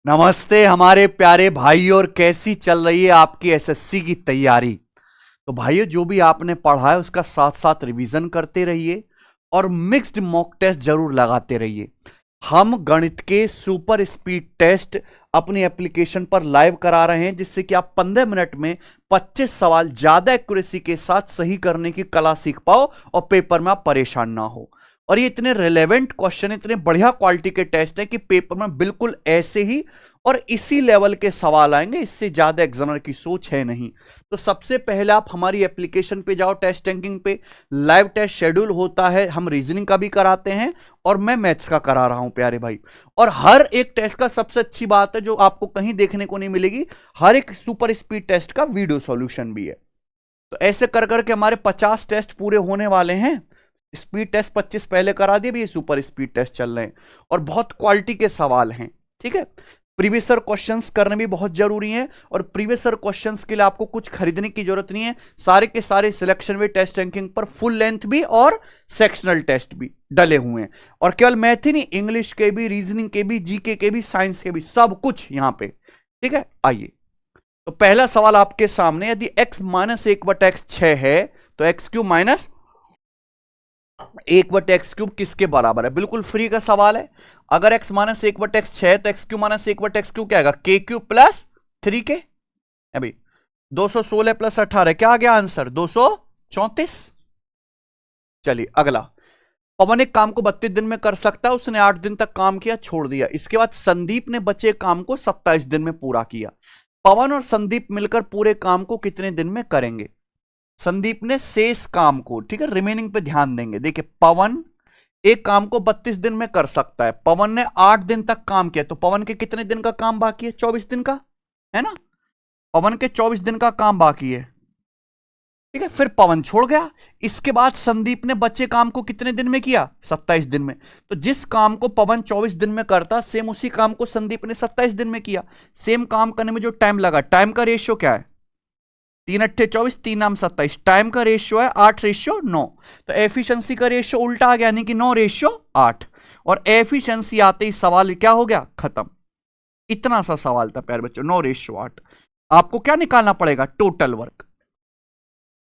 नमस्ते हमारे प्यारे भाई। और कैसी चल रही है आपकी एसएससी की तैयारी? तो भाइयों, जो भी आपने पढ़ा है उसका साथ साथ रिवीजन करते रहिए और मिक्स्ड मॉक टेस्ट जरूर लगाते रहिए। हम गणित के सुपर स्पीड टेस्ट अपनी एप्लीकेशन पर लाइव करा रहे हैं, जिससे कि आप 15 मिनट में 25 सवाल ज्यादा एक्यूरेसी के साथ सही करने की कला सीख पाओ और पेपर में आप परेशान ना हो। और ये इतने रिलेवेंट क्वेश्चन, इतने बढ़िया क्वालिटी के टेस्ट हैं कि पेपर में बिल्कुल ऐसे ही और इसी लेवल के सवाल आएंगे, इससे ज्यादा एग्जामिनर की सोच है नहीं। तो सबसे पहले आप हमारी एप्लीकेशन पे जाओ, टेस्ट रैंकिंग पे लाइव टेस्ट शेड्यूल होता है, हम रीजनिंग का भी कराते हैं और मैं मैथ्स का करा रहा हूं प्यारे भाई। और हर एक टेस्ट का सबसे अच्छी बात है जो आपको कहीं देखने को नहीं मिलेगी, हर एक सुपर स्पीड टेस्ट का वीडियो सॉल्यूशन भी है। तो ऐसे कर करके हमारे 50 टेस्ट पूरे होने वाले हैं। स्पीड टेस्ट 25 पहले करा दिए, भी ये सुपर स्पीड टेस्ट चल रहे हैं और बहुत क्वालिटी के सवाल हैं। ठीक है, प्रीवियस ईयर क्वेश्चंस करने भी बहुत जरूरी है और प्रीवियस ईयर क्वेश्चंस के लिए आपको कुछ खरीदने की जरूरत नहीं है। सारे के सारे सिलेक्शन वे टेस्ट रैंकिंग पर फुल लेंथ भी और सेक्शनल टेस्ट भी डले हुए हैं। और केवल मैथ ही नहीं, इंग्लिश के भी, रीजनिंग के भी, जीके के भी, साइंस के भी, सब कुछ यहां पे। ठीक है, आइए। तो पहला सवाल आपके सामने, यदि x माइनस 1/x 6 है तो x cube minus 1/x cube किसके बराबर है? बिल्कुल फ्री का सवाल है। अगर x माइनस 1/x 6 है तो x cube minus 1/x cube क्या आएगा? k cube plus 3k। अभी 216 प्लस 18 क्या आ गया आंसर? 234। चलिए अगला। पवन एक काम को 32 दिन में कर सकता है, उसने 8 दिन तक काम किया, छोड़ दिया। इसके बाद संदीप ने बचे काम को 27 दिन में पूरा किया। पवन और संदीप मिलकर पूरे काम को कितने दिन में करेंगे? संदीप ने शेष काम को, ठीक है, रिमेनिंग पे ध्यान देंगे। देखिए, पवन एक काम को 32 दिन में कर सकता है, पवन ने 8 दिन तक काम किया, तो पवन के कितने दिन का काम बाकी है? 24 दिन का, है ना? पवन के 24 दिन का काम बाकी है। ठीक है, फिर पवन छोड़ गया। इसके बाद संदीप ने बचे काम को कितने दिन में किया? 27 दिन में। तो जिस काम को पवन 24 दिन में करता, सेम उसी काम को संदीप ने 27 दिन में किया। सेम काम करने में जो टाइम लगा, टाइम का रेशियो क्या है? 3 8 24, 3 नाम 27। टाइम का रेशियो है 8:9। तो एफिशिएंसी का रेशियो उल्टा आ गया, यानी कि 9:8। और एफिशिएंसी आते ही सवाल क्या हो गया? खत्म। इतना सा सवाल था प्यारे बच्चों, 9:8। आपको क्या निकालना पड़ेगा? Total work.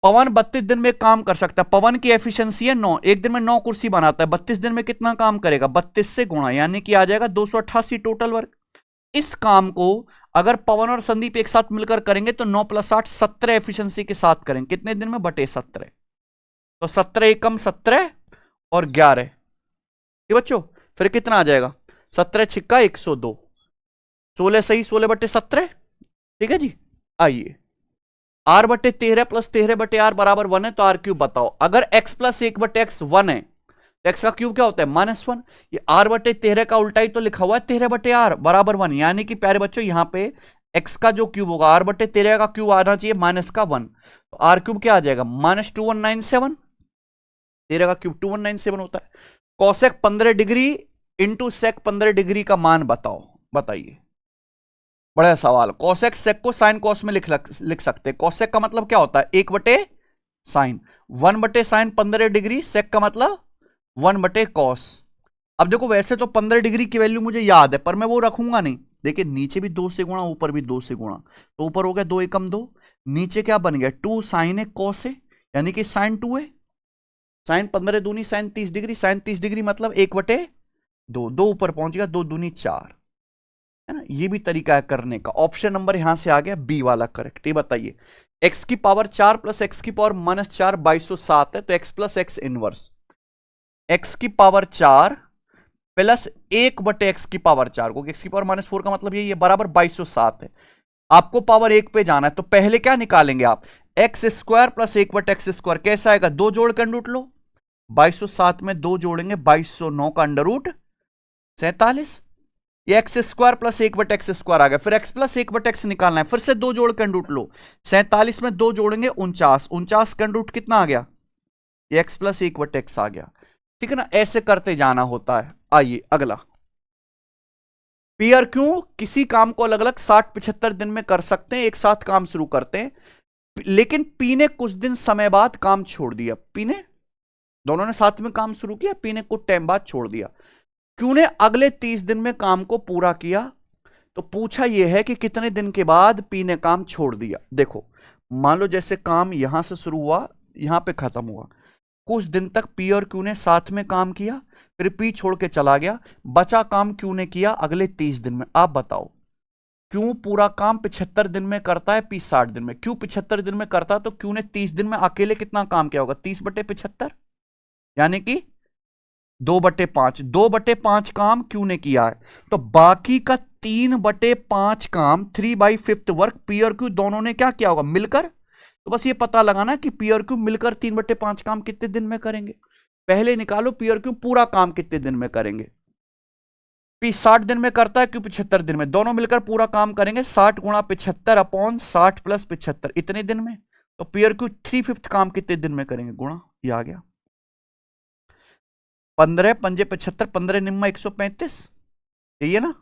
पवन 32 दिन में काम कर सकता है, पवन की एफिशिएंसी है 9, एक दिन में 9 कुर्सी बनाता है, 32 दिन में कितना काम करेगा? 32 से गुणा, यानी कि आ जाएगा 288 टोटल वर्क। इस काम को अगर पवन और संदीप एक साथ मिलकर करेंगे तो 9 + 8 17 एफिशिएंसी के साथ करेंगे। कितने दिन में? बटे 17। तो 17 एकम 17 और 11, ये बच्चों फिर कितना आ जाएगा? 17 छिक्का 102, 16 सही, 16/17। ठीक है जी। आइए, r/13 + 13/r बराबर 1 है, तो r क्यूब बताओ। अगर x + 1/x 1 है तो x का क्यूब क्या होता है? -1। ये r/13 का उल्टा ही तो लिखा हुआ है, 13/r बराबर 1, यानी कि प्यारे बच्चों यहां पे x का जो क्यूब होगा, r/13 का क्यूब आना चाहिए -1। तो r क्यूब क्या आ जाएगा? -2197। 13 का क्यूब 2197 होता है। Cosec 15 degree into sec 15 degree का मान बताओ। बताइए, बड़ा सवाल। कॉसेक सेक को साइन कॉस में लिख सकते हैं। कॉसेक का मतलब क्या होता है? 1/sin, 1/sin 15 डिग्री, सेक का मतलब 1/cos। अब देखो, वैसे तो 15 डिग्री की वैल्यू मुझे याद है, पर मैं वो रखूंगा नहीं। देखिए, नीचे भी 2 से गुणा, ऊपर भी 2 से गुणा, तो ऊपर हो गया 2 एकम 2, नीचे क्या बन गया? 2 sin है cos है, यानी कि sin 2 है। sin 15 दूनी sin 30 डिग्री, sin 30 डिग्री मतलब 1/2, 2 ऊपर पहुंच गया, 2 दूनी 4, है ना? ये भी तरीका है करने का। ऑप्शन नंबर यहां से आ गया बी वाला करेक्ट। ये बताइए, x की पावर 4 + x की पावर -4 2207 है, तो x + x इनवर्स x की पावर 4 प्लस 1/x की पावर 4, को x की पावर -4 का मतलब यही है, बराबर 2207 है। आपको पावर 1 पे जाना है, तो पहले क्या निकालेंगे आप? x² + 1/x²। कैसा आएगा? 2 जोड़ के अंडर रूट लो, 2207 में 2 जोड़ेंगे 2209 का अंडर रूट 47। ये x² + 1/x² आ गया। फिर x + 1/x निकालना है, फिर से 2 जोड़ के अंडर रूट लो, 47 में 2 जोड़ेंगे 49, 49 का अंडर रूट कितना आ गया? ये x + 1/x आ गया। ठीक है ना? ऐसे करते जाना होता है। आइए अगला। पी और क्यू किसी काम को अलग अलग 60-75 दिन में कर सकते हैं, एक साथ काम शुरू करते हैं, लेकिन पी ने कुछ दिन समय बाद काम छोड़ दिया। पी ने, दोनों ने साथ में काम शुरू किया, पी ने कुछ टाइम बाद छोड़ दिया। क्यू ने अगले 30 दिन में काम को पूरा किया। तो पूछा यह है कि कितने दिन के बाद पी ने काम छोड़ दिया। देखो मान लो जैसे काम यहां से शुरू हुआ यहां पे खत्म हुआ, कुछ दिन तक पी और क्यू ने साथ में काम किया, फिर पी छोड़ के चला गया, बचा काम क्यू ने किया अगले 30 दिन में। आप बताओ क्यू पूरा काम 75 दिन में करता है, पी 60 दिन में। क्यू 75 दिन में करता है तो क्यू ने 30 दिन में अकेले कितना काम किया होगा? 30/75, यानी कि 2/5। 2/5 काम क्यू ने किया है, तो बाकी का 3/5 काम 3/5 वर्क पी और क्यू दोनों ने क्या किया होगा? मिलकर। तो बस ये पता लगाना कि पी और क्यू मिलकर 3/5 काम कितने दिन में करेंगे। पहले निकालो पी और क्यू पूरा काम कितने दिन में करेंगे। पी 60 दिन में करता है, क्यू 75 दिन में, दोनों मिलकर पूरा काम करेंगे 60 गुणा 75/60 + 75 इतने दिन में। तो पी और क्यू 3/5 काम कितने दिन में करेंगे? गुणा, ये आ गया 15 पंजे 75, 15 निम्मा 135, यही है ना।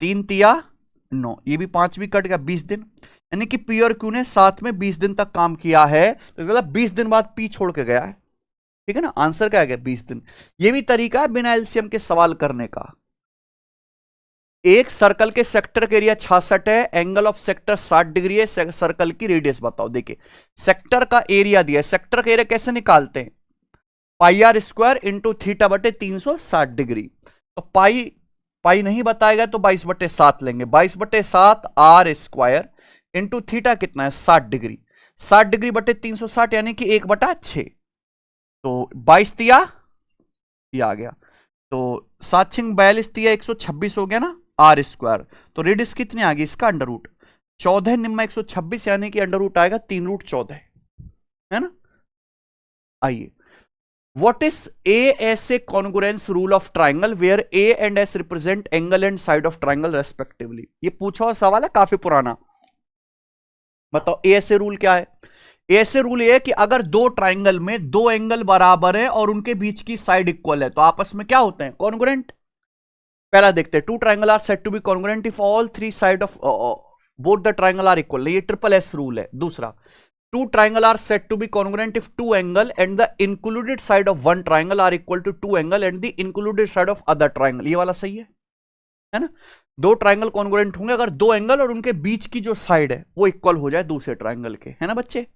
3 तिया 9, ये भी 5 भी कट गया, 20 दिन। यानी कि पी और क्यू ने साथ में 20 दिन तक काम किया है, तो मतलब 20 दिन बाद पी छोड़ के गया है। ठीक है ना, आंसर क्या आ गया? 20 दिन। ये भी तरीका है बिना एलसीएम के सवाल करने का। एक सर्कल के सेक्टर के एरिया 66 है, एंगल ऑफ सेक्टर 60 डिग्री है, सर्कल की रेडियस बताओ। देखिए सेक्टर का एरिया दिया है, सेक्टर का एरिया कैसे निकालते हैं? πr² into θ/360 degree. तो पाई नहीं बताएगा तो 22/7 लेंगे, 22/7 r² इंटू थीटा कितना है? 60 डिग्री। 60 डिग्री बटे 360 यानी कि 1/6। तो 22 तिया ये आ गया, तो 7 6 42 तिया 126 हो गया ना r²। तो रेडियस कितनी आ गई इसका? √ 14 निम्मा 126 यानी कि √ आएगा 3√14, है ना। आइए, What is AS a congruence rule of triangle where A and S represent angle and side of triangle respectively? ये पूछा हुआ सवाल है, काफी पुराना। बताओ ASA रूल क्या है? ASA रूल ये है कि अगर दो ट्राइंगल में दो एंगल बराबर है और उनके बीच की साइड इक्वल है तो आपस में क्या होते हैं? कॉन्ग्रुएंट। पहला देखते हैं, 2 triangle are said to be congruent if all 3 side of both the triangle are equal. ये SSS रूल है। दूसरा, 2 triangle are said to be congruent if 2 angle and the included side of one triangle are equal to 2 angle and the included side of other triangle। ये वाला सही है ना। दो triangle congruent होंगे अगर दो एंगल और उनके बीच की जो साइड है वो इक्वल हो जाए दूसरे ट्राइंगल के, है ना बच्चे।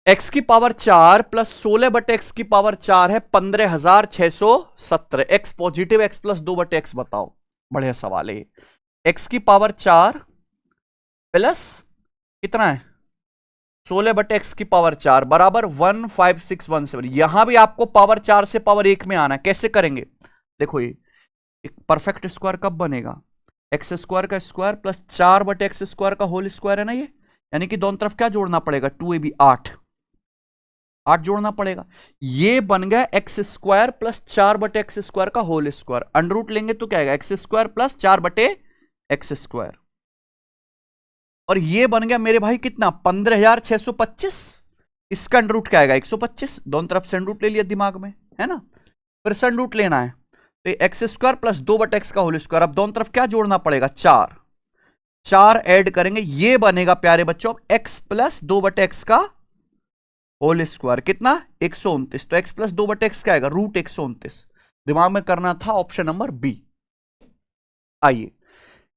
x की पावर 4 प्लस 16/x की पावर 4 है 15,617। x positive, x plus 2/x बताओ। बढ़िया सवाल है। x की पावर 4 प्लस कितना है? 16/x की पावर 4 बराबर 15617। यहां भी आपको पावर 4 से पावर 1 में आना है। कैसे करेंगे? देखो ये एक परफेक्ट स्क्वायर कब बनेगा? x² का स्क्वायर प्लस 4/x² का होल स्क्वायर है ना ये, यानी कि दोनों तरफ क्या जोड़ना पड़ेगा? 2ab 8 जोड़ना पड़ेगा। ये बन गया x² प्लस 4/x² का होल स्क्वायर। अंडर लेंगे तो क्या आएगा? x² plus 4/x²। और ये बन गया मेरे भाई कितना? 15,625। इसका अंडर रूट क्या आएगा? 125। दोनों तरफ से अंडर रूट ले लिया दिमाग में, है ना। फिर से अंडर रूट लेना है तो x² प्लस 2/x का होल स्क्वायर। अब दोनों तरफ क्या जोड़ना पड़ेगा? 4 ऐड करेंगे, ये बनेगा प्यारे बच्चों x प्लस 2/x का होल स्क्वायर। कितना? 129। तो x प्लस 2/x क्या आएगा? √129। दिमाग में करना था ऑप्शन नंबर बी। आइए,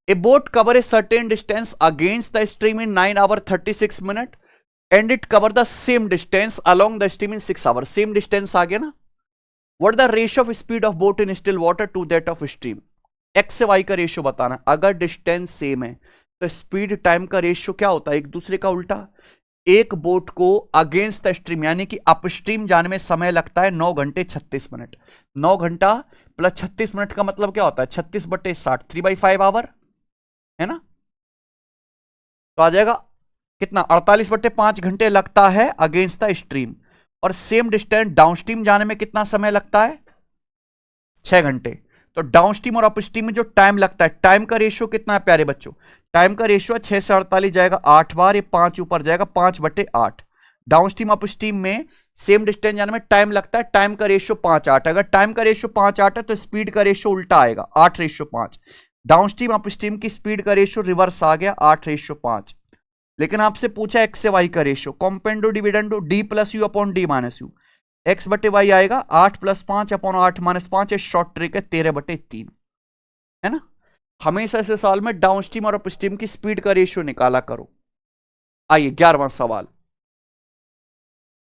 A boat cover a certain distance against the stream in 9 hours 36 minutes and it cover the same distance along the stream in 6 hours. Same distance आ गया ना। What the ratio of speed of boat in still water to that of stream? x से y का ratio बताना। अगर distance same है तो speed time का ratio क्या होता है? एक दूसरे का उल्टा। एक बोट को अगेंस्ट द स्ट्रीम यानी कि अपस्ट्रीम जाने में समय लगता है 9 घंटे 36 मिनट। 9 घंटा प्लस 36 मिनट का मतलब क्या होता है? 36/60, 3/5 आवर, है ना। तो आ जाएगा कितना? 48/5 घंटे लगता है अगेंस्ट द स्ट्रीम। और सेम डिस्टेंस डाउनस्ट्रीम जाने में कितना समय लगता है? 6 घंटे। तो डाउनस्ट्रीम और अपस्ट्रीम में जो टाइम लगता है, टाइम का रेशियो कितना है प्यारे बच्चों? टाइम का रेशियो 6 से 48 जाएगा 8 बार, ये 5 ऊपर जाएगा 5/8। डाउनस्ट्रीम अपस्ट्रीम में सेम डिस्टेंस जाने में टाइम लगता है, टाइम का रेशियो 5/8। अगर टाइम का रेशियो 5/8 है तो स्पीड का रेशियो उल्टा आएगा 8:5। डाउनस्ट्रीम अपस्ट्रीम की स्पीड का रेशियो रिवर्स आ गया 8:5। लेकिन आपसे पूछा एक्स से वाई का ratio, कॉम्पेंडो dividendo D plus you upon D minus you. X बटे वाई आएगा 8 + 5 अपॉन 8 - 5 है, शॉर्ट ट्रिक है 13/3, है ना। हमेशा से सवाल में डाउनस्ट्रीम और अपस्ट्रीम की स्पीड का रेशियो निकाला करो। आइए 11वां सवाल।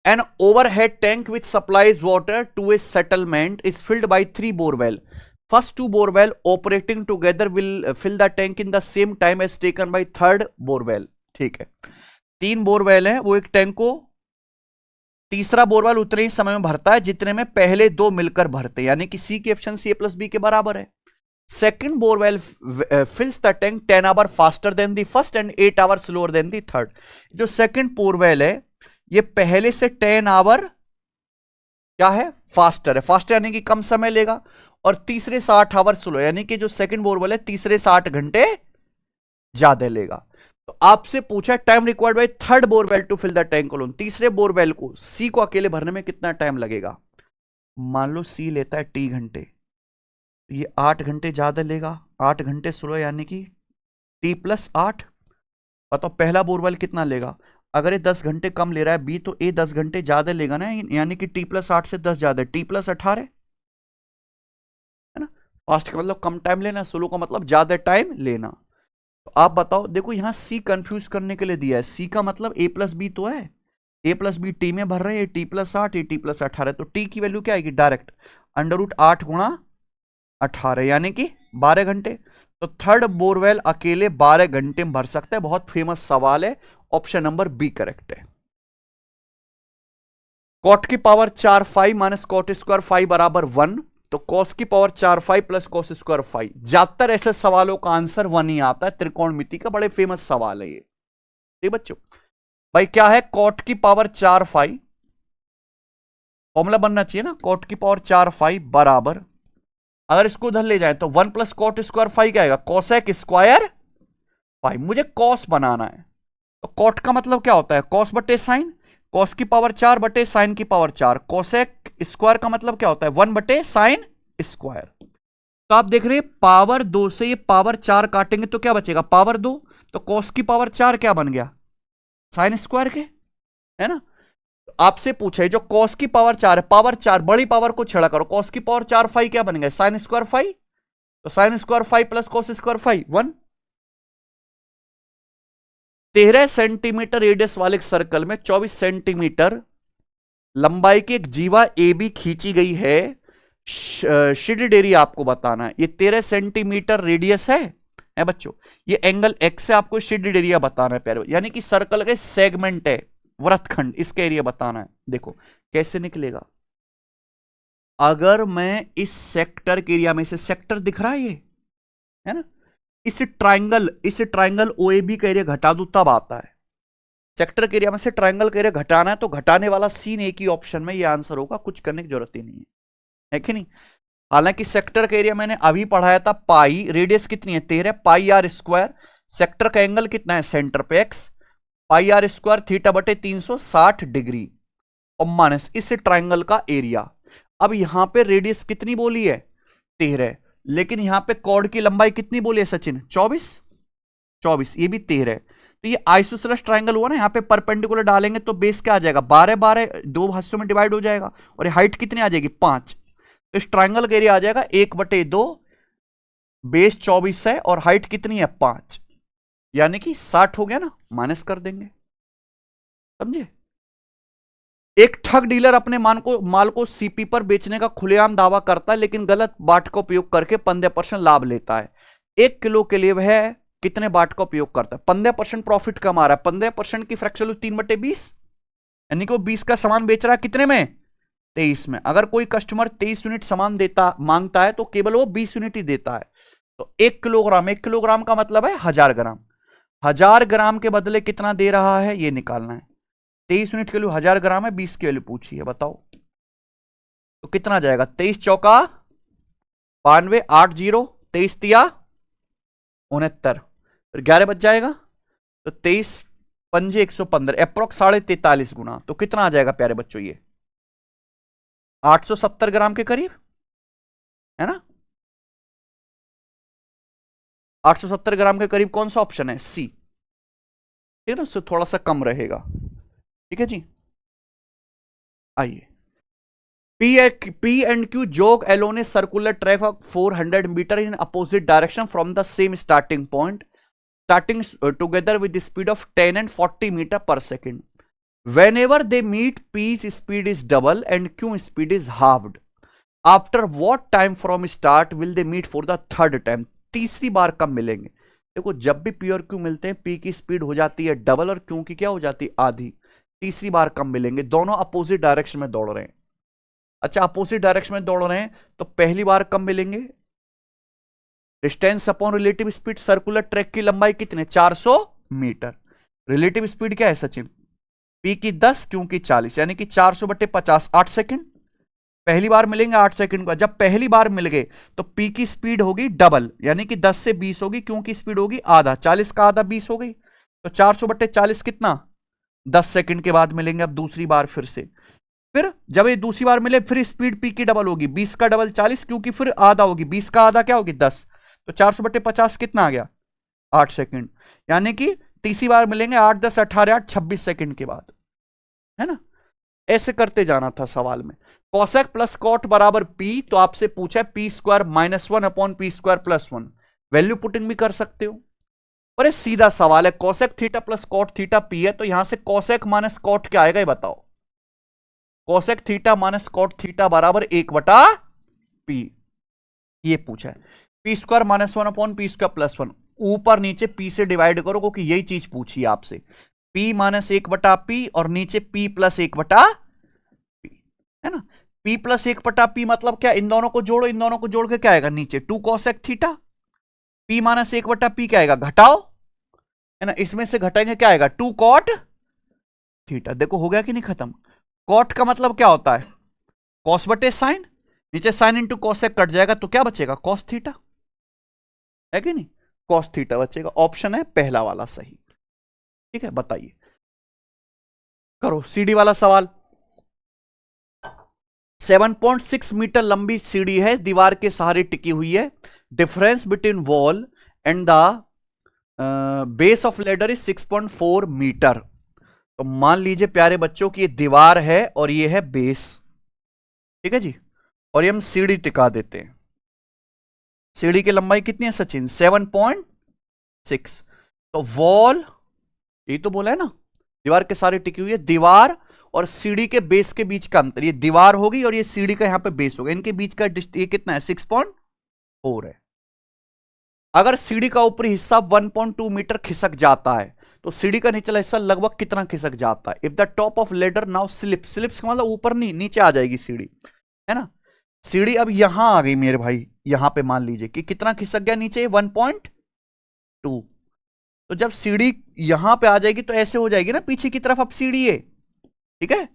An overhead tank which supplies water to a settlement is filled by 3 borewell. First 2 borewell operating together will fill the tank in the same time as taken by third borewell. ठीक है, 3 borewell है, वो एक tank को तीसरा borewell उतने ही समय में भरता है जितने में पहले 2 मिलकर भरते हैं, यानी कि सी की एफिशिएंसी A + B के बराबर है। Second borewell fills the tank 10 hours faster than the first and 8 hours slower than the third. जो सेकंड बोरवेल है ये पहले से 10 आवर क्या है, फास्टर है। फास्टर यानी कि कम समय लेगा, और तीसरे 60 आवर स्लो, यानी कि जो सेकंड बोरवेल है तीसरे 60 घंटे ज्यादा लेगा। तो आपसे पूछा time required by third borewell to fill the tank alone, तीसरे बोरवेल को सी को अकेले भरने में कितना टाइम लगेगा। मान लो सी लेता है T घंटे, ये 8 घंटे ज्यादा लेगा, 8 घंटे स्लो, यानी कि T + 8। बताओ पहला बोरवेल कितना लेगा। अगर ये 10 घंटे कम ले रहा है बी, तो ए 10 घंटे ज्यादा लेगा ना, यानी कि T + 8 से 10 ज्यादा, T + 18 है ना। फास्ट का मतलब कम टाइम लेना, स्लो का मतलब ज्यादा टाइम लेना। तो आप बताओ, देखो यहां सी कंफ्यूज करने के लिए दिया है, सी का मतलब A + B तो है, A + B T में भर रहे हैं, T + 8, ये T + 18, तो T की वैल्यू क्या आएगी, डायरेक्ट √8 × 18, यानी कि 12 घंटे। तो थर्ड बोरवेल अकेले 12 घंटे में भर सकता है। बहुत फेमस सवाल है, ऑप्शन नंबर बी करेक्ट है। कॉट की पावर 4 5 माइनस कॉट स्क्वायर 5 बराबर 1, तो कॉस की पावर 4 5 प्लस कॉस स्क्वायर 5। ज्यादातर ऐसे सवालों का आंसर 1 ही आता है, त्रिकोणमिति का बड़े फेमस सवाल है ये। ठीक बच्चों, भाई क्या है, कॉट की पावर 4 5, फॉर्मूला बनना चाहिए ना, कॉट की पावर 4 5 बराबर, अगर इसको उधर ले जाए तो 1 प्लस कॉट स्क्वायर 5 क्या आएगा, कोसेक स्क्वायर 5। मुझे कॉस बनाना है, तो कॉट का मतलब क्या होता है, कॉस बटे साइन, कॉस की पावर 4 बटे साइन की पावर 4। कोसेक स्क्वायर का मतलब क्या होता है, 1 बटे साइन स्क्वायर। तो आप देख रहे हैं पावर 2 से ये पावर 4 काटेंगे तो क्या बचेगा, पावर 2, तो कॉस की पावर 4 क्या बन गया, साइन स्क्वायर के, है ना। आपसे पूछा है जो कॉस की पावर 4 है, पावर 4 बड़ी पावर को छड़ा करो, कॉस की पावर 4 5 क्या बन गया, साइन स्क्वायर 5, तो sine square 5 plus cos square 5 1। 13 centimetre radius वाले सर्कल में 24 सेंटीमीटर लंबाई की एक जीवा ए बी खींची गई है, शेडेड एरिया आपको बताना है। ये 13 सेंटीमीटर रेडियस है बच्चों, ये एंगल एक्स से आपको शेडेड एरिया बताना है प्यारे, यानी कि सर्कल के सेगमेंट है, वृत्तखंड, इसका एरिया बताना है। देखो कैसे निकलेगा, अगर मैं इस सेक्टर के एरिया में से, सेक्टर दिख रहा है ये, है ना, इस ट्राइंगल OAB का एरिया घटा दूं तब आता है। सेक्टर के एरिया में से ट्राइंगल का एरिया घटाना है तो घटाने वाला सीन एक ही ऑप्शन में ये आंसर होगा, कुछ करने की जरूरत ही नहीं है कि नहीं। हालांकि सेक्टर का एरिया मैंने अभी पढ़ाया था, पाई, रेडियस कितनी है 13, पाई r स्क्वायर, सेक्टर का एंगल कितना है सेंटर पे x, पाई r स्क्वायर थीटा बटे 360 डिग्री, और माइनस इस ट्राइंगल का एरिया। अब यहां पे रेडियस कितनी बोली है 13, लेकिन यहां पे कॉर्ड की लंबाई कितनी बोली है सचिन, 24, ये भी 13 है। तो ये आइसोसेलेस ट्राइंगल हुआ ना, यहां पे परपेंडिकुलर डालेंगे तो बेस क्या आ जाएगा, 12 12 दो हिस्सों में डिवाइड हो जाएगा, और हाइट कितनी आ जाएगी 5। तो इस ट्राइंगल का एरिया आ जाएगा 1/2, बेस 24 है और हाइट कितनी है 5, यानी कि 60 हो गया ना, माइनस कर देंगे, समझे। एक ठग डीलर अपने माल को सीपी पर बेचने का खुलेआम दावा करता है, लेकिन गलत बाट का उपयोग करके 15% लाभ लेता है। 1 किलो के लिए वह कितने बाट का उपयोग करता है, 15% प्रॉफिट कमा रहा है, 15% की फ्रैक्शन 3/20, यानी कि वो 20 का सामान बेच रहा है कितने में, 23 में। अगर कोई कस्टमर 23 यूनिट सामान मांगता है तो केवल वो 20 यूनिट ही देता है। तो 1 किलोग्राम का मतलब है 1000 ग्राम, 1000 ग्राम के बदले कितना दे रहा है ये निकालना है। 23 यूनिट के लिए 1000 ग्राम है, 20 के लिए पूछी है, बताओ तो कितना जाएगा, 23 चौका 92, 8 0, 23 तिया 69, फिर 11 बच जाएगा, तो 23 पंजे 115, अप्रोक्स 43.5 गुना, तो कितना आ जाएगा प्यारे बच्चों, ये 870 ग्राम के करीब, है ना। 870 ग्राम के करीब कौन सा ऑप्शन है, सी, ठीक है ना, उससे थोड़ा सा कम रहेगा। ठीक है जी, आइए P and Q jog along a circular track of 400 meter in opposite direction from the same starting point, starting together with the speed of 10 and 40 meter per second. Whenever they meet, P's speed is double and Q speed is halved. After what time from start will they meet for the third time? तीसरी बार कब मिलेंगे? देखो जब भी P और Q मिलते हैं, P की स्पीड हो जाती है डबल और Q की क्या हो जाती है आधी. तीसरी बार कब मिलेंगे? दोनों अपोजिट डायरेक्शन में दौड़ रहे हैं. अच्छा अपोजिट डायरेक्शन में दौड़ रहे हैं तो पहली बार कब मिलेंगे? Distance upon relative speed. Circular track की लंबाई कितने? 400 मीटर. रिलेटिव स्पीड क्या है सचिन? P की 10 Q की 40 यानी कि 400/50 8 सेकंड. पहली बार मिलेंगे 8 सेकंड का. जब पहली बार मिल गए तो P की स्पीड होगी डबल यानी कि 10 से 20 होगी. Q की स्पीड होगी आधा. 40 का आधा 20 हो गई तो 400/40 कितना? 10 सेकंड के बाद मिलेंगे. अब दूसरी बार फिर से. फिर जब ये दूसरी बार मिले फिर स्पीड P की डबल होगी. 20 का डबल 40 क्योंकि फिर आधा होगी. 20 का आधा क्या होगी? 10. तो 400/50 कितना आ गया? 8 सेकंड. यानी कि तीसरी बार मिलेंगे 8 10 18 8 26 सेकंड के बाद. है ना? ऐसे करते जाना था सवाल में. कॉसेक प्लस कॉट बराबर P. तो आपसे पूछा है P² -1 P² +1. वैल्यू पुटिंग भी कर सकते हो. और ये सीधा सवाल है. Cosec theta plus cot theta P है तो यहां से कॉसेक माइनस कॉट क्या आएगा ये बताओ. Cosec theta minus cot theta बराबर 1/P. ये पूछा है. P² -1 P² +1. ऊपर नीचे P से डिवाइड करो क्योंकि यही चीज पूछी है आपसे. P -1/P और नीचे P + 1/P है ना. P + 1/P मतलब क्या? इन दोनों को जोड़ो. इन दोनों को जोड़ के क्या आएगा? नीचे 2 कॉसेक थीटा. P -1/P क्या आएगा? घटाओ है ना. इसमें से घटाएंगे क्या आएगा? 2 कॉट थीटा. देखो हो गया कि नहीं खत्म. कॉट का मतलब क्या होता है? कॉस बटे साइन. नीचे साइन इंटू कॉसेक कट जाएगा तो क्या बचेगा? Cos theta. है कि नहीं? कॉस थीटा बचेगा. ऑप्शन है पहला वाला सही. ठीक है बताइए. करो सीढ़ी वाला सवाल. 7.6 मीटर लंबी सीढ़ी है. दीवार के सहारे टिकी हुई है. Difference between wall and the base of ladder is 6.4 metre. तो मान लीजिए प्यारे बच्चों की ये दीवार है और ये है बेस. ठीक है जी. और ये हम सीढ़ी टिका देते हैं. सीढ़ी की लंबाई कितनी है सचिन? 7.6. तो वॉल ये तो बोला है ना दीवार के सहारे टिकी हुई है. दीवार और सीढ़ी के बेस के बीच का अंतर. ये दीवार होगी और ये सीढ़ी का यहां पे बेस होगा. इनके बीच का ये कितना है? 6.4 है. अगर सीढ़ी का ऊपरी हिस्सा 1.2 मीटर खिसक जाता है तो सीढ़ी का निचला हिस्सा लगभग कितना खिसक जाता है? If the top of ladder now slips का मतलब ऊपर नहीं नीचे आ जाएगी सीढ़ी. है ना. सीढ़ी अब यहां आ गई मेरे भाई. यहां पे मान लीजिए कि कितना खिसक गया नीचे? 1.2. तो जब सीढ़ी यहां पे आ जाएगी तो ऐसे हो जाएगी ना पीछे की तरफ. अब सीढ़ी है. ठीक है.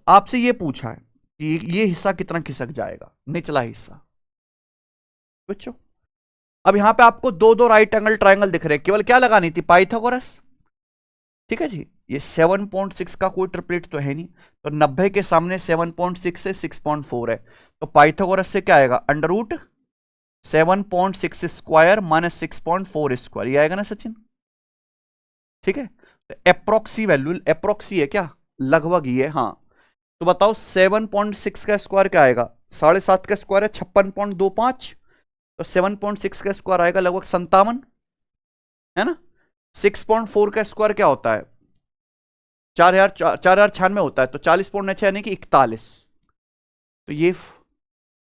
आपसे ये पूछा है कि ये हिस्सा कितना खिसक जाएगा? निचला हिस्सा. बच्चों अब यहां पे आपको दो राइट एंगल ट्रायंगल दिख रहे हैं. केवल क्या लगानी थी? पाइथागोरस. ठीक है जी. ये 7.6 का कोई ट्रिपलेट तो है नहीं. तो 90 के सामने 7.6 से 6.4 है. तो पाइथागोरस से क्या आएगा? √7.6 स्क्वायर माइनस 6.4 स्क्वायर. ये आएगा ना सचिन. ठीक है. तो एप्रोक्सी वैल्यू एप्रोक्सी है क्या? लगभग ही है. हाँ तो बताओ 7.6 का स्क्वायर क्या आएगा? 7.5 का स्क्वायर है 56.25. तो 7.6 का स्क्वायर आएगा लगभग 57. है ना. 6.4 का स्क्वायर क्या होता है? 4096 होता है. तो 40.6 यानी कि 41. तो ये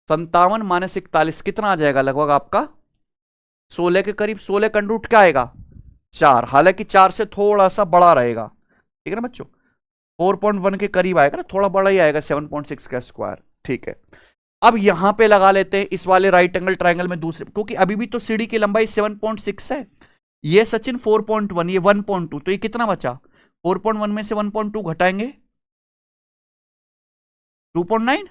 57 माइनस 41 कितना आ जाएगा लगभग आपका? 16 के करीब. 16 का रूट क्या आएगा? 4. हालांकि 4 से थोड़ा सा बड़ा रहेगा. ठीक है ना बच्चों. 4.1 के करीब आएगा ना. थोड़ा बड़ा ही आएगा 7.6 का स्क्वायर. ठीक है. अब यहां पे लगा लेते हैं इस वाले राइट एंगल ट्रायंगल में दूसरे. क्योंकि अभी भी तो सीढ़ी की लंबाई 7.6 है. ये सचिन 4.1 ये 1.2. तो ये कितना बचा? 4.1 में से 1.2 घटाएंगे 2.9.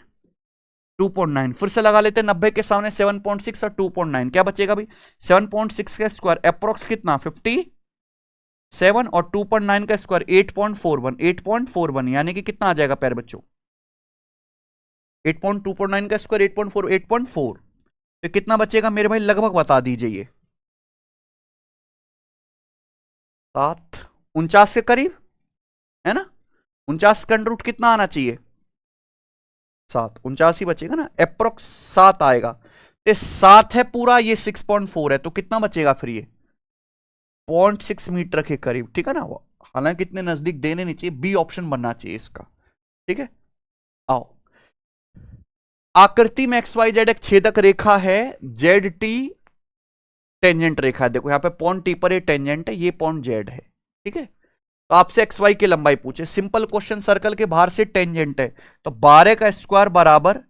2.9 फिर से लगा लेते हैं. 90 के सामने 7.6 और 2.9 क्या बचेगा भाई? 7.6 का स्क्वायर अप्रोक्स कितना? 57 और 2.9 का स्क्वायर 8.41. 8.41 यानी कि कितना आ जाएगा प्यारे बच्चों? 8.2.9 का स्क्वायर 8.4 8.4. तो कितना बचेगा मेरे भाई? लगभग बता दीजिए. ये 49 के करीब है ना. 49 का रूट कितना आना चाहिए? 7, 79 बचेगा ना, अप्रोक्स 7 आएगा। ये 7 है पूरा, ये 6.4 है, तो कितना बचेगा फिर ये 0.6 मीटर के करीब, ठीक है ना। हालांकि इतने नजदीक देने नहीं चाहिए, बी ऑप्शन बनना चाहिए इसका, ठीक है। आओ, आकृति में एक्स वाई जेड एक छेदक रेखा है, जेड टी टेंजेंट रेखा है। देखो यहां पे पॉइंट टी पर ये टेंजेंट है, ये पॉइंट जेड है, ठीक है। तो आपसे एक्स वाई की लंबाई पूछे, सिंपल क्वेश्चन, सर्कल के बाहर से टेंजेंट है, तो 12 का स्क्वायर बराबर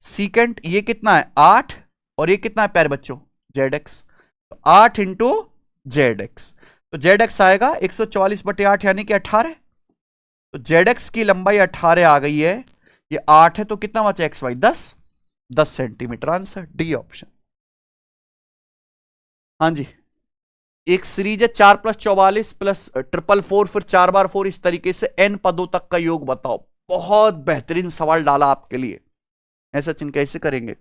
सीकेंट, ये कितना है 8, और ये कितना है प्यारे बच्चों जेड एक्स, तो 8 इंटू जेड एक्स, तो जेड एक्स आएगा 144/8 यानी कि 18, तो जेड एक्स की लंबाई 18 आ गई है, ये 8 है, तो कितना बचा X Y 10 centimetre, answer D option. हाँ जी, एक सीरीज है 4 + 44 + 444 फिर 4 बार 4, इस तरीके से n पदों तक का योग बताओ। बहुत बेहतरीन सवाल डाला आपके लिए, ऐसा चिन्ह कैसे करेंगे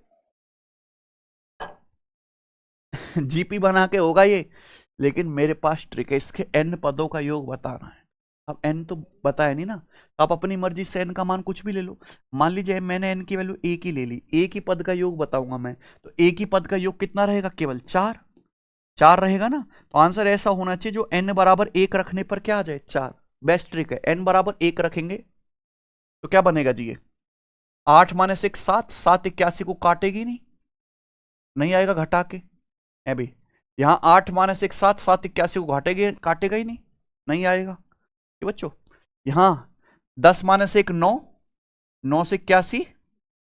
जीपी बना के होगा ये, लेकिन मेरे पास ट्रिक है, इसके n पदों का योग बताना है। अब n तो बताया नहीं ना, तो आप अपनी मर्जी से n का मान कुछ भी ले लो। मान लीजिए मैंने n की वैल्यू a की ले ली, a की पद का योग बताऊंगा मैं, तो a की पद का योग कितना रहेगा, केवल 4 रहेगा ना। तो आंसर ऐसा होना चाहिए जो n बराबर 1 रखने पर क्या आ जाए 4। बेस्ट ट्रिक है, n बराबर 1 रखेंगे तो क्या बनेगा जी, ये 8 - 1 7, 7 81 को काटेगी नहीं आएगा घटा के, है भाई। यहां 8 - 1 7, 7 81 को काटेगा ही नहीं आएगा ये बच्चों। यहां 10 - 1 9, 9 से 81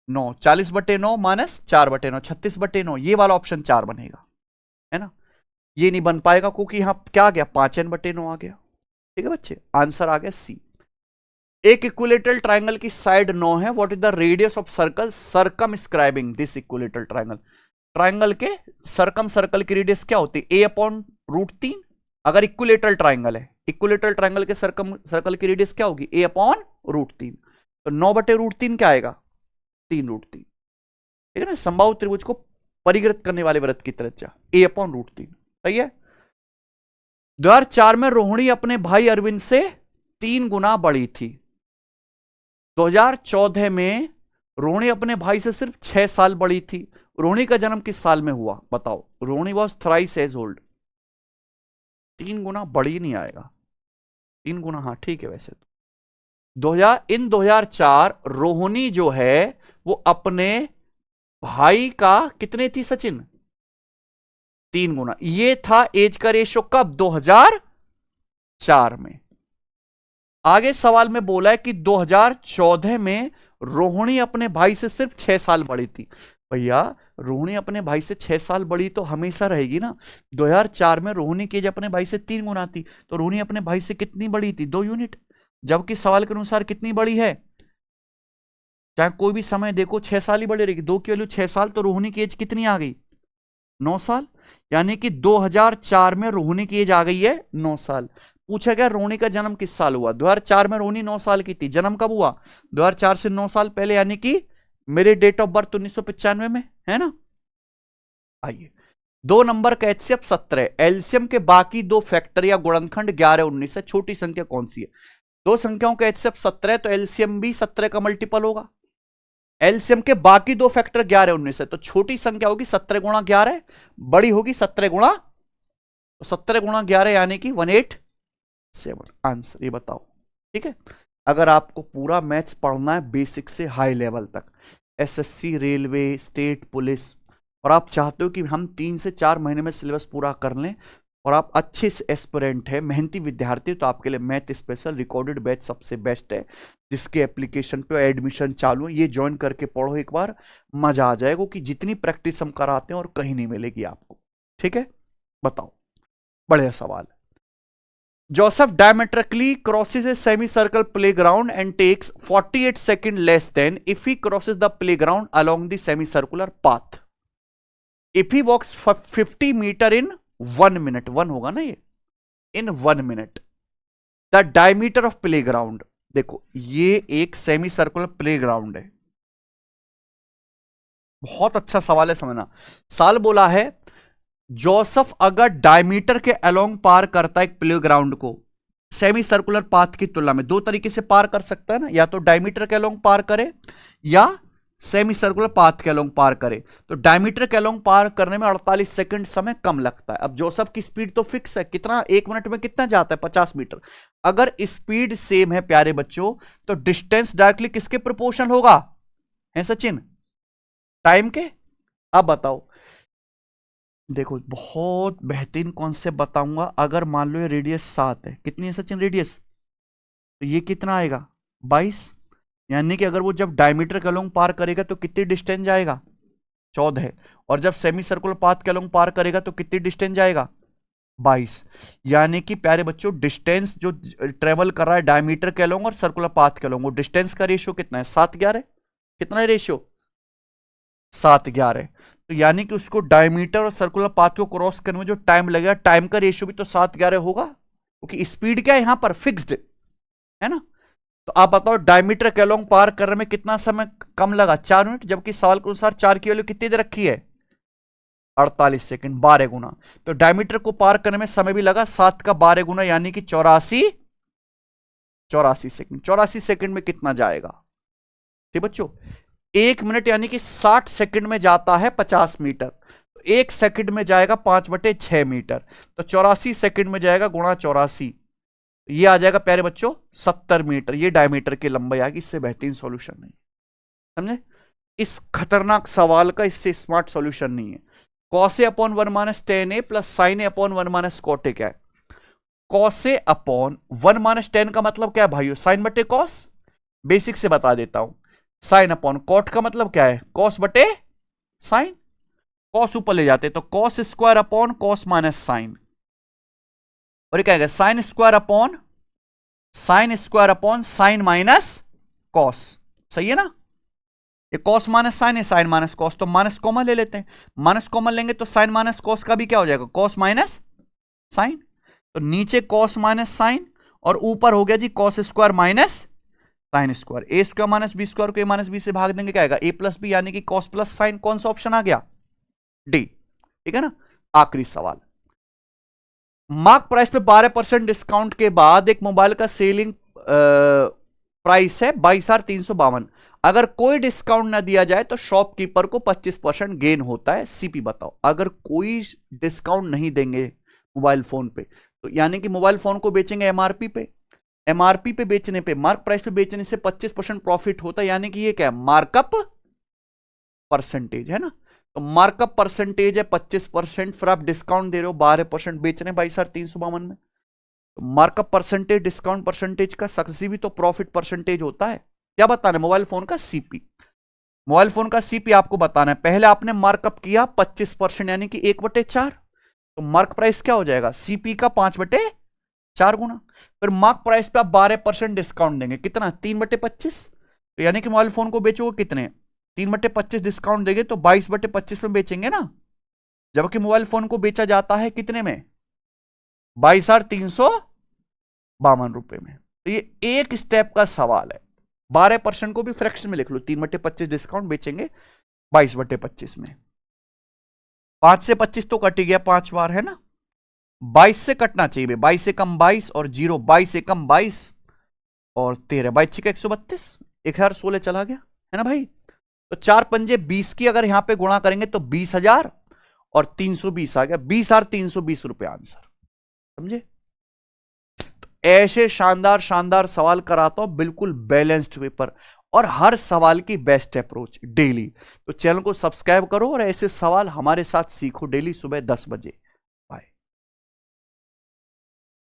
9, 40/9 - 4/9, 36/9, ये वाला ऑप्शन 4 बनेगा, है ना। ये नहीं बन पाएगा क्योंकि यहां क्या आ गया 5n/9 आ गया, ठीक है बच्चे, आंसर आ गया सी। एक इक्विलेटरल ट्राइंगल की साइड 9 है, what is the radius of circle circumscribing this equilateral triangle. Triangle के सर्कल की रेडियस क्या होती है, a/√3। अगर इक्विलेटरल ट्राइंगल है, इक्विलेटरल ट्राइंगल के सर्कल की रेडियस क्या होगी a/√3, तो 9/√3 क्या आएगा 3√3, ठीक है ना। समबाहु त्रिभुज को परिगृत करने वाले वृत्त की त्रिज्या a/√3, सही है। 2004 में रोहिणी अपने भाई अरविंद से 3 गुना बड़ी थी। 2014 में रोहिणी अपने भाई से सिर्फ 6 साल बड़ी थी। रोहिणी का जन्म किस साल में हुआ बताओ। Rohini was thrice as old. 3 गुना बड़ी नहीं आएगा, 3 गुना, हाँ ठीक है। वैसे तो 2004 रोहिणी जो है वो अपने भाई का कितने थी सचिन 3 गुना। ये था एज का रेशो कब 2004 में। आगे सवाल में बोला है कि 2014 में रोहिणी अपने भाई से सिर्फ 6 साल बड़ी थी। भैया रोहिणी अपने भाई से 6 साल बड़ी तो हमेशा रहेगी ना। 2004 में रोहिणी की एज अपने भाई से 3 गुना थी, तो रोहिणी अपने भाई से कितनी बड़ी थी 2 यूनिट, जबकि सवाल के अनुसार कितनी बड़ी है, चाहे कोई भी समय देखो 6 साल ही बड़ी रहेगी। 2 की वैल्यू 6 साल, तो रोहिणी की एज कितनी आ गई 9 साल, यानी कि 2004 में रोहिणी की एज आ गई है 9 साल। पूछा गया रोहिणी का जन्म किस साल हुआ। 2004 में रोहिणी 9 साल की थी, जन्म कब हुआ 2004 से 9 साल पहले, यानी कि मेरे डेट ऑफ बर्थ 1995 में, है ना। आइए 2 नंबर का एचसीएफ 17, एलसीएम के बाकी 2 फैक्टर या गुणनखंड 11 19 है, छोटी संख्या कौन सी है। 2 संख्याओं का एचसीएफ 17 तो एलसीएम भी 17 का मल्टीपल होगा। एलसीएम के बाकी 2 फैक्टर 11 19 है, तो छोटी संख्या होगी 17 गुणा 11, बड़ी होगी 17 गुणा, तो 17 गुणा 11 यानी कि 187। आंसर ये बताओ, ठीक है। अगर आपको पूरा मैथ्स पढ़ना है बेसिक से हाई लेवल तक, एसएससी, रेलवे, स्टेट पुलिस, और आप चाहते हो कि हम 3 से 4 महीने में सिलेबस पूरा कर लें, और आप अच्छे एस्पिरेंट है, मेहनती विद्यार्थी, तो आपके लिए मैथ स्पेशल रिकॉर्डेड बैच सबसे बेस्ट है, जिसके एप्लीकेशन पे एडमिशन चालू है। ये ज्वाइन करके पढ़ो एक बार, मजा आ जाएगा कि जितनी प्रैक्टिस हम कराते हैं और कहीं नहीं मिलेगी आपको, ठीक है। बताओ, बढ़िया सवाल। Joseph diametrically crosses a semi circle playground and takes 48 second less than if he crosses the playground along the semi circular path. If he walks 50 metre in 1 minute, 1 होगा ना ये, in 1 minute. The diameter of playground, देखो ये एक semi circular playground है। बहुत अच्छा सवाल है, समझना। साल बोला है जोसेफ अगर डायमीटर के अलोंग पार करता है एक प्लेग्राउंड को सेमी सर्कुलर पाथ की तुलना में दो तरीके से पार कर सकता है ना, या तो डायमीटर के अलोंग पार करे या सेमी सर्कुलर पाथ के अलोंग पार करे। तो डायमीटर के अलोंग पार करने में 48 सेकंड समय कम लगता है। अब जोसेफ की स्पीड तो फिक्स है, कितना 1 मिनट में कितना जाता है 50 मीटर। अगर स्पीड सेम है प्यारे बच्चों तो डिस्टेंस डायरेक्टली किसके प्रोपोर्शनल होगा, है सचिन, टाइम के। अब बताओ, देखो बहुत बेहतरीन कॉन्सेप्ट बताऊंगा। अगर मान लो ये रेडियस 7 है, कितनी है सचिन रेडियस, तो ये कितना आएगा 22, यानी कि अगर वो जब डायमीटर के अलोंग पार करेगा तो कितनी डिस्टेंस जाएगा 14, और जब सेमी सर्कुलर पाथ के अलोंग पार करेगा तो कितनी डिस्टेंस जाएगा 22। यानी कि प्यारे बच्चों डिस्टेंस जो ट्रेवल कर रहा है डायमीटर के अलोंग और सर्कुलर पाथ के अलोंग, वो डिस्टेंस का रेशियो कितना है 7:11। कितना है रेशियो 7:11। तो यानी कि उसको डायमीटर और सर्कुलर पाथ को क्रॉस करने में जो टाइम लगेगा, टाइम का रेशियो भी तो 7:11 होगा, क्योंकि स्पीड क्या है यहां पर फिक्स्ड है ना। तो आप बताओ डायमीटर के अलोंग पार करने में कितना समय कम लगा 4 मिनट, जबकि सवाल के अनुसार 4 की वैल्यू कितनी दे रखी है 48 सेकंड, 12 गुना। तो डायमीटर को पार करने में समय भी लगा 7 का 12 गुना, यानी कि 84 सेकंड। 84 सेकंड में कितना जाएगा, ठीक बच्चों, 1 मिनट यानी कि 60 सेकंड में जाता है 50 मीटर, तो 1 सेकंड में जाएगा 5/6 मीटर। तो 84 सेकंड में जाएगा गुणा 84, ये आ जाएगा प्यारे बच्चों 70 मीटर। ये डायमीटर की लंबाई आएगी, इससे बेहतरीन सॉल्यूशन नहीं, समझे। इस खतरनाक सवाल का इससे स्मार्ट सॉल्यूशन नहीं है। cos a upon 1 minus tan a plus sin a upon 1 minus cot a क्या है, cos a upon 1 minus tan का मतलब क्या है भाइयों, sin बटे cos, बेसिक से बता देता हूं। sin अपॉन cot का मतलब क्या है, cos बटे sin, cos ऊपर ले जाते तो cos square upon cos minus sin, और ये क्या है sin square upon sin minus cos, सही है ना। ये cos माइनस sin है, sin माइनस cos, तो माइनस कॉमन ले लेते हैं, माइनस कॉमन लेंगे तो sin माइनस cos का भी क्या हो जाएगा cos माइनस sin। तो नीचे cos माइनस sin और ऊपर हो गया जी cos square minus sin square. A square minus B square को ए माइनस बी से भाग देंगे क्या आएगा a प्लस बी, यानी कि cos प्लस sin। कौन सा ऑप्शन आ गया डी, ठीक है ना। आखिरी सवाल, मार्क प्राइस पे 12% डिस्काउंट के बाद एक मोबाइल का सेलिंग प्राइस है 22,352। अगर कोई डिस्काउंट ना दिया जाए तो शॉपकीपर को 25% गेन होता है। सीपी बताओ, अगर कोई डिस्काउंट नहीं देंगे मोबाइल फोन पे तो यानी कि मोबाइल फोन को बेचेंगे एमआरपी पे, एमआरपी पे बेचने पे, मार्क प्राइस पे बेचने से 25% प्रॉफिट होता है, यानी कि ये क्या है मार्कअप परसेंटेज है ना। तो मार्कअप परसेंटेज है 25%, फिर आप डिस्काउंट दे रहे हो 12% बेच रहे हैं 22,352 में। तो मार्कअप परसेंटेज डिस्काउंट परसेंटेज का सक्सेसिव भी तो प्रॉफिट परसेंटेज होता है। क्या बताना है, मोबाइल फोन का सीपी, मोबाइल फोन का सीपी आपको बताना है। पहले आपने मार्कअप किया 25% यानी कि 1/4, तो मार्क प्राइस क्या हो जाएगा सीपी का 5/4 गुना। फिर मार्क प्राइस पे आप 12% डिस्काउंट देंगे, कितना 3/25, तो यानी कि मोबाइल फोन को बेचोगे कितने 3/25 डिस्काउंट देंगे तो 22/25 में बेचेंगे ना, जबकि मोबाइल फोन को बेचा जाता है कितने में 22,352 रुपए में। तो ये एक स्टेप का सवाल है। 12% को भी फ्रैक्शन में लिख लो, 3/25 डिस्काउंट बेचेंगे 22/25 में। 5 से 25 तो कट ही गया 5 बार है ना, 22 से कटना चाहिए, 22 से कम 22 और 0 22 से कम 22 और 13, 22 का 132, 1016 चला गया है ना भाई। तो 4 पंजे 20 की अगर यहां पे गुणा करेंगे तो 20,000 और 320 आ गया, 20,320 रुपए आंसर, समझे। तो ऐसे शानदार शानदार सवाल कराता हूं, बिल्कुल बैलेंस्ड पेपर और हर सवाल की बेस्ट अप्रोच डेली। तो चैनल को सब्सक्राइब करो और ऐसे सवाल हमारे साथ सीखो डेली सुबह 10 बजे।